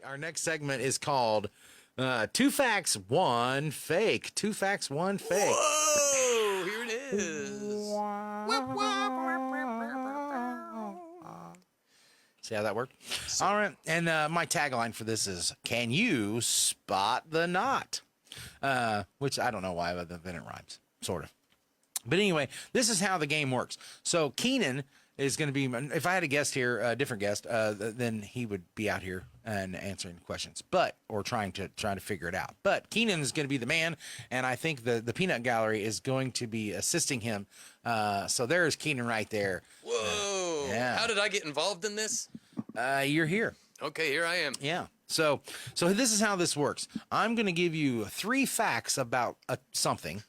Our next segment is called Two Facts, One Fake. Two Facts, One Fake. Whoa! Here it is. See how that worked? All right. And my tagline for this is, can you spot the knot? Which I don't know why, but then it rhymes, sort of. But anyway, this is how the game works. So Kenan is going to be, if I had a guest here, a different guest, then he would be out here and answering questions, or trying to figure it out. But Kenan is going to be the man, and I think the peanut gallery is going to be assisting him. So there's Kenan right there. Whoa! Yeah. How did I get involved in this? You're here. Okay, here I am. Yeah. So this is how this works. I'm going to give you 3 facts about something.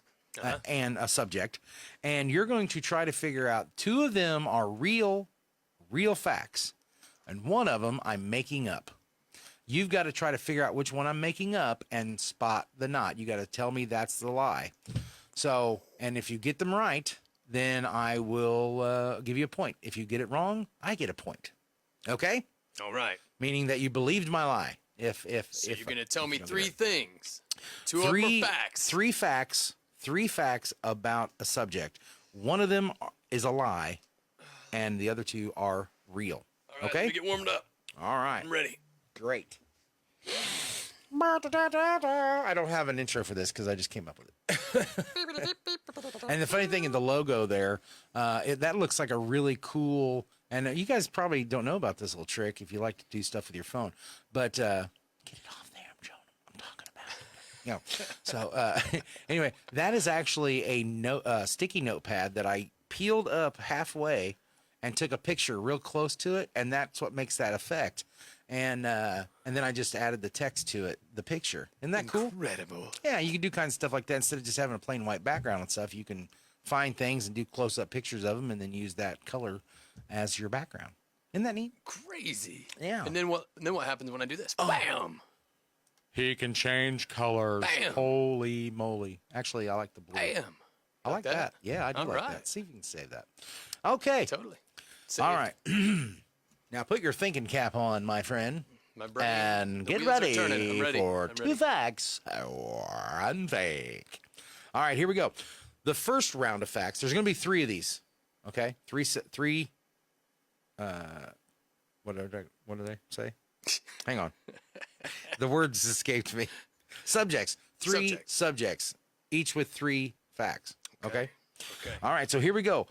And a subject, and you're going to try to figure out 2 of them are real facts, and 1 of them I'm making up. You've got to try to figure out which one I'm making up and spot the knot. You got to tell me that's the lie. So, and if you get them right, then I will give you a point. If you get it wrong, I get a point. Okay? All right. Meaning that you believed my lie. So you're going to tell me 3 things. 2 of them are facts. 3 facts. 3 facts about a subject. 1 of them is a lie, and the other 2 are real. All right, okay? let me get warmed up. All right. I'm ready. Great. I don't have an intro for this because I just came up with it. And the funny thing in the logo there, that looks like a really cool, and you guys probably don't know about this little trick if you like to do stuff with your phone, but get it off there, I'm Joan. I'm talking about it. You know, so anyway, that is actually a sticky notepad that I peeled up halfway and took a picture real close to it, and that's what makes that effect. And then I just added the text to it, the picture. Isn't that cool? Incredible. Yeah, you can do kinds of stuff like that instead of just having a plain white background and stuff. You can find things and do close-up pictures of them, and then use that color as your background. Isn't that neat? Crazy. Yeah. And then what happens when I do this? Bam! He can change colors. Bam. Holy moly. Actually, I like the blue. Bam! I like that. Yeah, I do like right. that. See if you can save that. Okay. Totally. All right. Now put your thinking cap on, my friend. My brain. And The get wheels are ready, turning. I'm ready. for I'm 2 ready. facts, one fake. All right, here we go. The first round of facts, there's going to be 3 of these. Okay? Three, what do they say? Hang on. The words escaped me. Subjects. 3 subjects, each with 3 facts. Okay? Okay. All right, so here we go.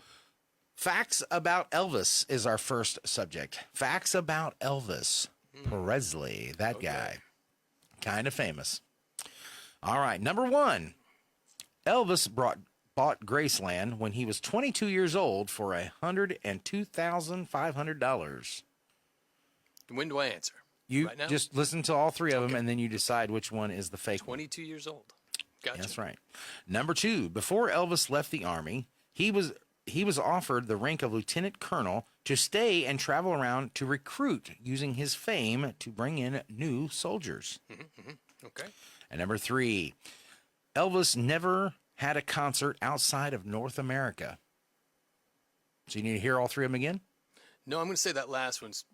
Facts about Elvis is our first subject. Facts about Elvis Presley, that guy. Kind of famous. All right, number 1. Elvis bought Graceland when he was 22 years old for $102,500. When do I answer? You right now? just listen to all 3 of them, and then you decide which one is the fake one. 22 years old. Gotcha. That's right. Number 2, before Elvis left the Army, he was offered the rank of lieutenant colonel to stay and travel around to recruit, using his fame to bring in new soldiers. Okay. And number 3, Elvis never had a concert outside of North America. So you need to hear all 3 of them again? No, I'm going to say that last one's...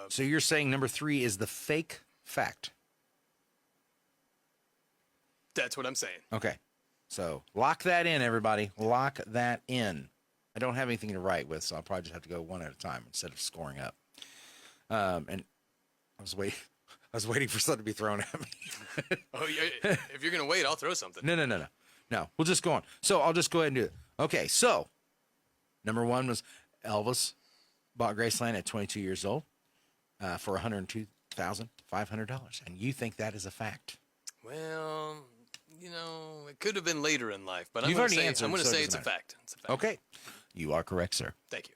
So you're saying number 3 is the fake fact? That's what I'm saying. Okay. So lock that in, everybody. Lock that in. I don't have anything to write with, so I'll probably just have to go one at a time instead of scoring up. And I was waiting for something to be thrown at me. Oh, yeah, if you're going to wait, I'll throw something. No. We'll just go on. So I'll just go ahead and do it. Okay, so number 1 was Elvis bought Graceland at 22 years old for $102,500. And you think that is a fact? Well, it could have been later in life, but You've I'm going already answered, to so it say doesn't it's a fact. It's a fact. Okay. You are correct, sir. Thank you.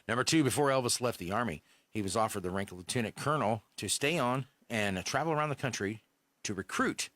Number 2, before Elvis left the Army, he was offered the rank of lieutenant colonel to stay on and travel around the country to recruit,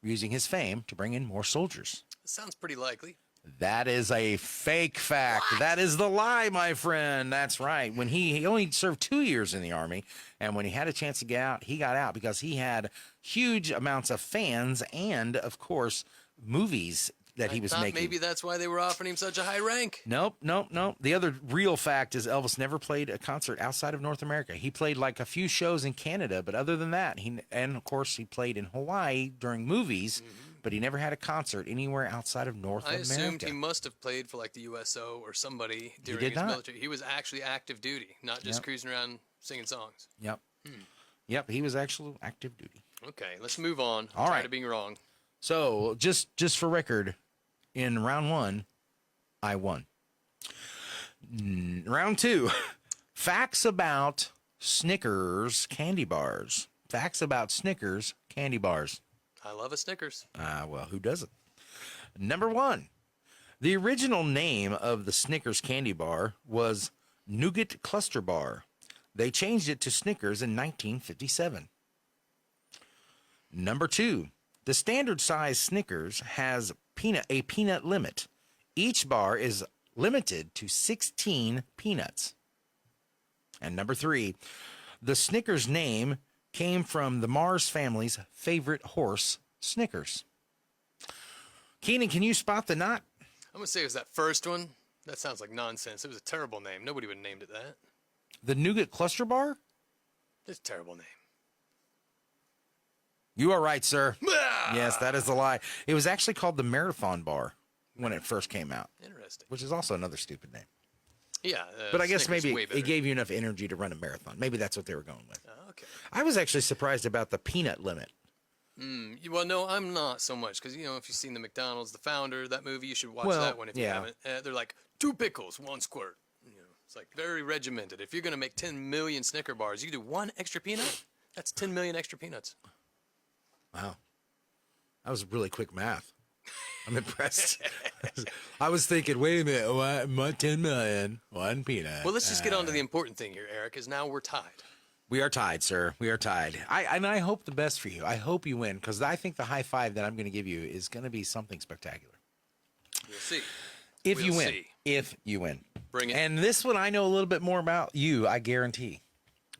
using his fame to bring in more soldiers. It sounds pretty likely. That is a fake fact. What? That is the lie, my friend. That's right. When he only served 2 years in the Army, and when he had a chance to get out, he got out because he had huge amounts of fans and, of course, movies that he was making. Maybe that's why they were offering him such a high rank. Nope. The other real fact is Elvis never played a concert outside of North America. He played like a few shows in Canada, but other than that, and of course he played in Hawaii during movies, but he never had a concert anywhere outside of North America. I assumed he must have played for like the USO or somebody during his military. He was actually active duty, not just cruising around singing songs. Yep. Yep, he was actually active duty. Okay, let's move on. All right. Tired of being wrong. So, just for record, in round 1, I won. Round 2, facts about Snickers candy bars. Facts about Snickers candy bars. I love a Snickers. Well, who doesn't? Number 1, the original name of the Snickers candy bar was Nougat Cluster Bar. They changed it to Snickers in 1957. Number 2, the standard size Snickers has a peanut limit. Each bar is limited to 16 peanuts. And number 3, the Snickers name came from the Mars family's favorite horse, Snickers. Kenan, can you spot the knot? I'm going to say it was that first one. That sounds like nonsense. It was a terrible name. Nobody would have named it that. The Nougat Cluster Bar? It's a terrible name. You are right, sir. Yes, that is a lie. It was actually called the Marathon Bar when it first came out. Interesting. Which is also another stupid name. Yeah. But I guess Snickers maybe way better. it gave you enough energy to run a marathon. Maybe that's what they were going with. Okay. I was actually surprised about the peanut limit. Well, no, I'm not so much because, if you've seen the McDonald's, The Founder, that movie, you should watch Well, that one if you yeah. haven't. They're like 2 pickles, 1 squirt. It's like very regimented. If you're going to make 10 million Snicker bars, you do 1 extra peanut. That's 10 million extra peanuts. Wow. That was really quick math. I'm impressed. I was thinking, wait a minute, what, 10 million, 1 peanut. Well, let's just get on to the important thing here, Eric, is now we're tied. We are tied, sir. We are tied. I hope the best for you. I hope you win because I think the high five that I'm going to give you is going to be something spectacular. We'll see. If We'll you win. see. If you win. Bring it. And this one I know a little bit more about you, I guarantee.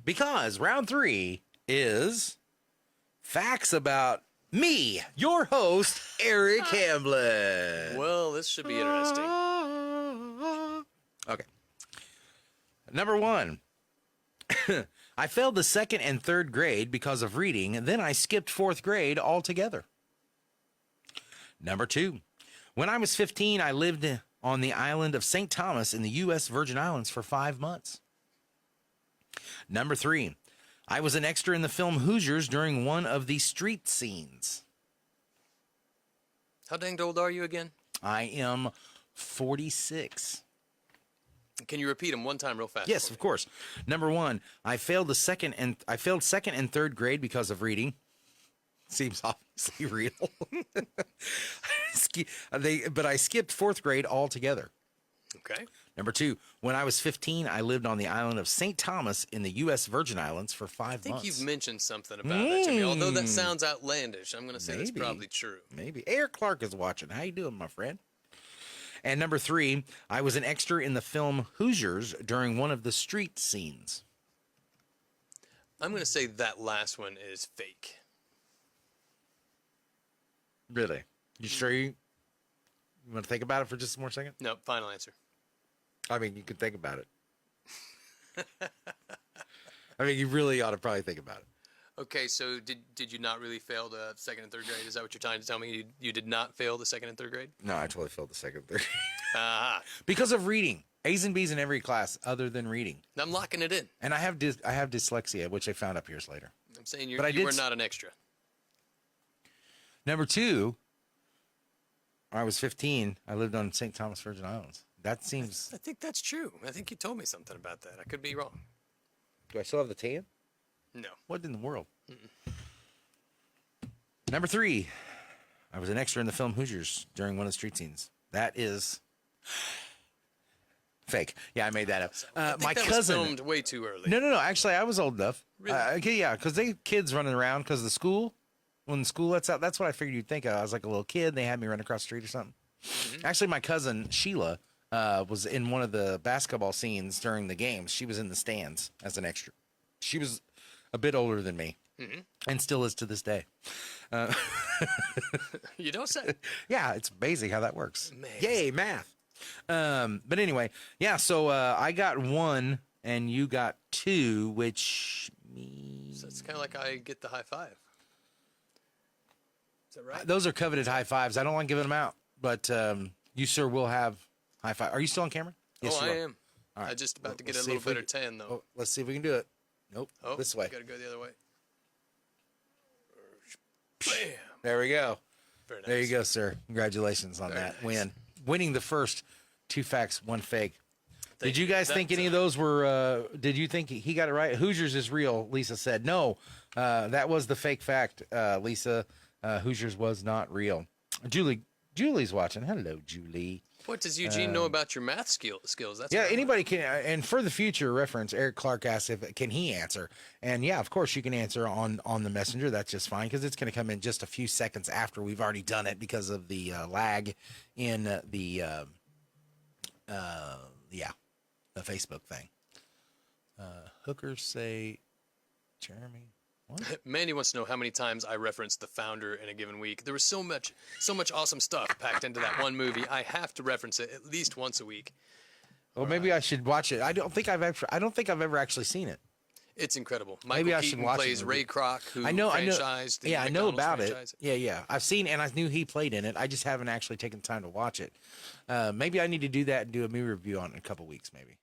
Because round 3 is facts about me, your host, Eric Hamblin. Well, this should be interesting. Okay. Number 1. I failed the 2nd and 3rd grade because of reading, and then I skipped 4th grade altogether. Number 2. When I was 15, I lived on the island of St. Thomas in the U.S. Virgin Islands for 5 months. Number 3. I was an extra in the film Hoosiers during one of the street scenes. How dang old are you again? I am 46. Can you repeat them one time real fast? Yes, of course. Number 1, I failed 2nd and 3rd grade because of reading. Seems obviously real. But I skipped 4th grade altogether. Okay. Number 2, when I was 15, I lived on the island of St. Thomas in the U.S. Virgin Islands for 5 months. I think you've mentioned something about that to me. Although that sounds outlandish, I'm going to say that's probably true. Maybe. Eric Clark is watching. How you doing, my friend? And number 3, I was an extra in the film Hoosiers during one of the street scenes. I'm going to say that last one is fake. Really? You sure you want to think about it for just one more second? No, final answer. I mean, you could think about it. I mean, you really ought to probably think about it. Okay, so did you not really fail the 2nd and 3rd grade? Is that what you're trying to tell me? You did not fail the 2nd and 3rd grade? No, I totally failed the 2nd and 3rd. Ah. Because of reading. A's and B's in every class other than reading. I'm locking it in. And I have dyslexia, which I found up years later. I'm saying you But were not an extra. Number 2, when I was 15, I lived on St. Thomas Virgin Islands. That seems... I think that's true. I think you told me something about that. I could be wrong. Do I still have the tan? No. What in the world? Number 3, I was an extra in the film Hoosiers during one of the street scenes. That is fake. Yeah, I made that up. I think My that cousin was filmed way too early. No. Actually, I was old enough. Really? Okay, yeah, because they kids running around because the school. When the school lets out, that's what I figured you'd think of. I was like a little kid. They had me run across the street or something. Actually, my cousin Sheila was in one of the basketball scenes during the games. She was in the stands as an extra. She was a bit older than me, and still is to this day. You don't say. Yeah, it's amazing how that works. Man. Yay, math. But anyway, yeah, so I got 1 and you got 2, which means... So it's kind of like I get the high five. Is that right? Those are coveted high fives. I don't like giving them out, but you, sir, will have high five. Are you still on camera? Yes, I you are. am. All right. I'm just about to get Let's a see little if we better tan, though. Oh, let's see if we can do it. Nope, this way. Got to go the other way. Bam. There we go. Very nice. There you go, sir. Congratulations on that win. Winning the first 2 facts, 1 fake. Did you guys think any of those were, did you think he got it right? Hoosiers is real, Lisa said. No, that was the fake fact, Lisa. Hoosiers was not real. Julie's watching. Hello, Julie. What does Eugene know about your math skills? That's Yeah, what I anybody can. And for the future reference, Eric Clark asked if can he answer, and yeah, of course you can answer on the messenger. That's just fine because it's going to come in just a few seconds after we've already done it because of the lag in the Facebook thing. Hookers say, Jeremy. What? Mandy wants to know how many times I referenced The Founder in a given week. There was so much awesome stuff packed into that one movie. I have to reference it at least once a week. Well, maybe I should watch it. I don't think I've ever actually seen it. It's incredible. Maybe Michael I should Keaton watch plays it. Ray Kroc, who I know. franchised the Yeah, I know McDonald's about franchise. it. Yeah. I've seen, and I knew he played in it. I just haven't actually taken time to watch it. Maybe I need to do that and do a movie review on it in a couple weeks, maybe.